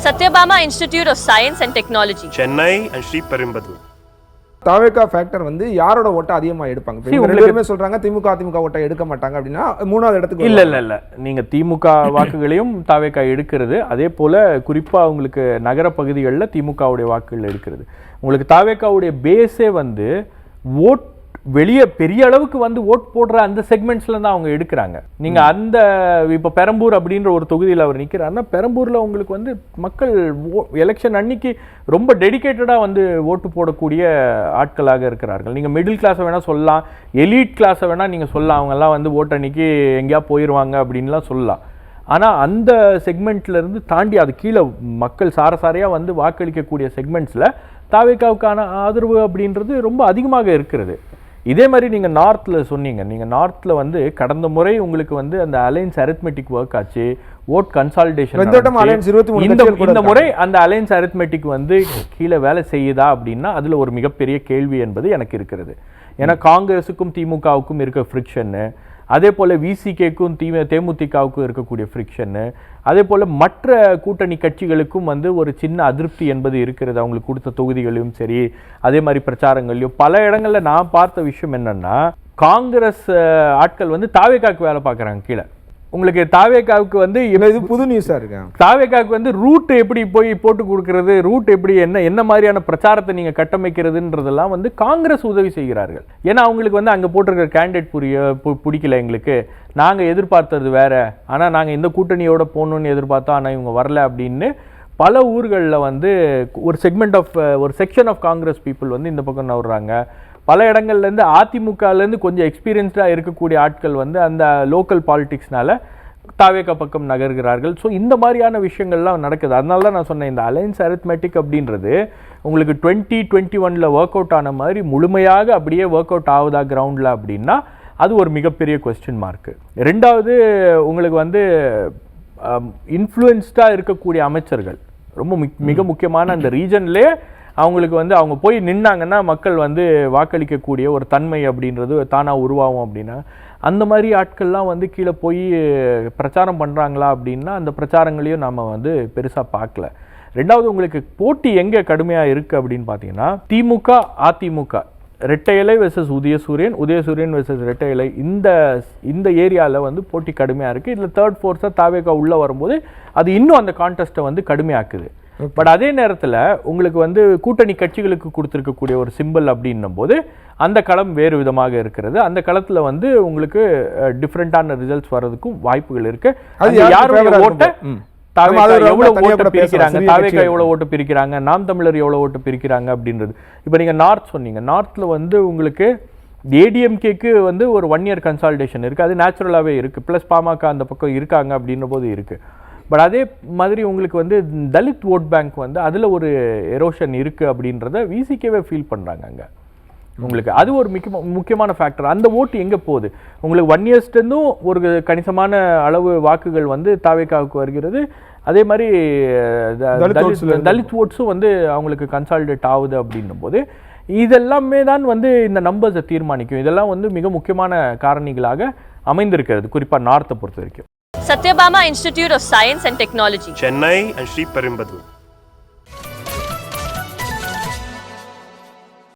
Satyabama Institute of Science and Technology, Chennai and Sri Perumbudur. தாவேகா factor வந்து யாரோட ஓட்டை அதிகமா எடுப்பாங்க? இப்போ ரெண்டு பேருமே சொல்றாங்க திமுக அதிமுக ஓட்டை எடுக்க மாட்டாங்க அப்படின்னா மூணாவது இடத்துக்கு இல்ல நீங்க திமுக வாக்குகளையும் தாவேகா எடுக்கிறது, அதே போல குறிப்பா உங்களுக்கு நகர பகுதிகளில் திமுகவுடைய வாக்குகள் எடுக்கிறது. உங்களுக்கு தாவேகாவுடைய பேஸே வந்து ஓட் வெளியே பெரிய அளவுக்கு வந்து ஓட் போடுற அந்த செக்மெண்ட்ஸ்ல தான் அவங்க எடுக்கிறாங்க. நீங்க அந்த இப்போ பெரம்பூர் அப்படின்ற ஒரு தொகுதியில் அவர் நிற்கிறாருன்னா பெரம்பூர்ல உங்களுக்கு வந்து மக்கள் எலெக்ஷன் அன்னைக்கு ரொம்ப டெடிகேட்டடா வந்து ஓட்டு போடக்கூடிய ஆட்களாக இருக்கிறார்கள். நீங்க மிடில் கிளாஸை வேணா சொல்லலாம், எலீட் கிளாஸை வேணா நீங்க சொல்லலாம், அவங்க எல்லாம் வந்து ஓட்டு அன்னைக்கு எங்கேயா போயிடுவாங்க அப்படின்லாம் சொல்லலாம். ஆனால் அந்த செக்மெண்ட்லேருந்து தாண்டி அது கீழே மக்கள் சாரசாரையாக வந்து வாக்களிக்கக்கூடிய செக்மெண்ட்ஸில் தாவேகாவுக்கான ஆதரவு அப்படின்றது ரொம்ப அதிகமாக இருக்கிறது. இதே மாதிரி நீங்கள் நார்த்தில் சொன்னீங்க, நீங்கள் நார்த்தில் வந்து கடந்த முறை உங்களுக்கு வந்து அந்த அலைன்ஸ் அரித்மெட்டிக் ஒர்க் ஆச்சு, ஓட் கன்சாலிடேஷன். இந்த முறை அந்த அலைன்ஸ் அரித்மெட்டிக் வந்து கீழே வேலை செய்யுதா அப்படின்னா அதில் ஒரு மிகப்பெரிய கேள்வி என்பது எனக்கு இருக்கிறது. ஏன்னா காங்கிரஸுக்கும் திமுகவுக்கும் இருக்க ஃப்ரிக்ஷன்னு, அதே போல் விசிகேக்கும் தேமுதிகவுக்கும் இருக்கக்கூடிய ஃப்ரிக்ஷன்னு, அதே போல் மற்ற கூட்டணி கட்சிகளுக்கும் வந்து ஒரு சின்ன அதிருப்தி என்பது இருக்கிறது. அவங்களுக்கு கொடுத்த தொகுதிகளையும் சரி, அதே மாதிரி பிரச்சாரங்களையும் பல இடங்களில் நான் பார்த்த விஷயம் என்னன்னா, காங்கிரஸ் ஆட்கள் வந்து தாவேகாவுக்கு வேலை பார்க்குறாங்க கீழே. உங்களுக்கு தாவேகாவுக்கு வந்து இது புது நியூஸாக இருக்கு. தாவேகாவுக்கு வந்து ரூட் எப்படி போய் போட்டு கொடுக்கறது, ரூட் எப்படி என்ன மாதிரியான பிரச்சாரத்தை நீங்கள் கட்டமைக்கிறதுன்றதெல்லாம் வந்து காங்கிரஸ் உதவி செய்கிறார்கள். ஏன்னா அவங்களுக்கு வந்து அங்கே போட்டிருக்கிற கேண்டிடேட் பிடிக்கல, எங்களுக்கு நாங்கள் எதிர்பார்த்தது வேற, ஆனால் நாங்கள் இந்த கூட்டணியோட போகணுன்னு எதிர்பார்த்தோம், ஆனால் இவங்க வரல அப்படின்னு பல ஊர்களில் வந்து ஒரு செக்ஷன் ஆஃப் காங்கிரஸ் பீப்புள் வந்து இந்த பக்கம் நவுறாங்க. பல இடங்கள்லேருந்து அதிமுகலேருந்து கொஞ்சம் எக்ஸ்பீரியன்ஸ்டாக இருக்கக்கூடிய ஆட்கள் வந்து அந்த லோக்கல் பாலிடிக்ஸ்னால தாவேகா பக்கம் நகர்கிறார்கள். ஸோ இந்த மாதிரியான விஷயங்கள்லாம் நடக்குது. அதனால தான் நான் சொன்னேன், இந்த அலைன்ஸ் அரித்மெட்டிக் அப்படின்றது உங்களுக்கு 2021 ஒர்க் அவுட் ஆன மாதிரி முழுமையாக அப்படியே ஒர்க் அவுட் ஆகுதா கிரவுண்டில் அப்படின்னா அது ஒரு மிகப்பெரிய கொஸ்டின் மார்க்கு. ரெண்டாவது உங்களுக்கு வந்து இன்ஃப்ளூயன்ஸ்டாக இருக்கக்கூடிய அமைச்சர்கள் ரொம்ப மிக முக்கியமான அந்த ரீஜன்லேயே அவங்களுக்கு வந்து அவங்க போய் நின்னாங்கன்னா மக்கள் வந்து வாக்களிக்கக்கூடிய ஒரு தன்மை அப்படின்றது தானாக உருவாகும். அப்படின்னா அந்த மாதிரி ஆட்கள்லாம் வந்து கீழே போய் பிரச்சாரம் பண்ணுறாங்களா அப்படின்னா அந்த பிரச்சாரங்களையும் நாம் வந்து பெருசாக பார்க்கல. ரெண்டாவது உங்களுக்கு போட்டி எங்கே கடுமையாக இருக்குது அப்படின்னு பார்த்தீங்கன்னா திமுக அதிமுக ரெட்டை இலை வெர்சஸ் உதயசூரியன் வெர்சஸ் ரெட்டை இலை, இந்த ஏரியாவில் வந்து போட்டி கடுமையாக இருக்குது. இதில் தேர்ட் ஃபோர்ஸாக தாவேகா உள்ளே வரும்போது அது இன்னும் அந்த கான்டெஸ்ட்டை வந்து கடுமையாக்குது. பட் அதே நேரத்தில் உங்களுக்கு வந்து கூட்டணி கட்சிகளுக்கு கொடுத்துருக்கக்கூடிய ஒரு சிம்பிள் அப்படின்னும் போது அந்த களம் வேறு விதமாக இருக்கிறது. அந்த களத்தில் வந்து உங்களுக்கு டிஃப்ரெண்டான ரிசல்ட்ஸ் வர்றதுக்கும் வாய்ப்புகள் இருக்கு. யாருடைய ஓட்டை தாவேகா எவ்வளவு ஓட்டு பிரிக்கிறாங்க, நாம் தமிழர் எவ்வளவு ஓட்டு பிரிக்கிறாங்க அப்படின்றது. இப்போ நீங்க நார்த் சொன்னீங்க, நார்த்ல வந்து உங்களுக்கு ஏடிஎம்கேக்கு வந்து ஒரு 1 year கன்சாலிடேஷன் இருக்கு, அது நேச்சுரலாகவே இருக்கு. பிளஸ் பாமக அந்த பக்கம் இருக்காங்க அப்படின்ற போது இருக்கு. பட் அதே மாதிரி உங்களுக்கு வந்து தலித் ஓட் பேங்க் வந்து அதில் ஒரு எரோஷன் இருக்குது அப்படின்றத விசிகேவே ஃபீல் பண்ணுறாங்க. அங்கே உங்களுக்கு அது ஒரு முக்கியமான ஃபேக்டர். அந்த ஓட்டு எங்கே போகுது, உங்களுக்கு 1 yearsலேருந்தும் ஒரு கணிசமான அளவு வாக்குகள் வந்து தாவேகாவுக்கு வருகிறது. அதே மாதிரி தலித் ஓட்ஸும் வந்து அவங்களுக்கு கன்சாலிடேட் ஆகுது அப்படின்னும் போது இதெல்லாமே தான் வந்து இந்த நம்பர்ஸை தீர்மானிக்கும். இதெல்லாம் வந்து மிக முக்கியமான காரணிகளாக அமைந்திருக்கிறது, குறிப்பாக நார்த்தை பொறுத்த வரைக்கும். Satyabama Institute of Science and Technology, Chennai and Sri Perumbudur.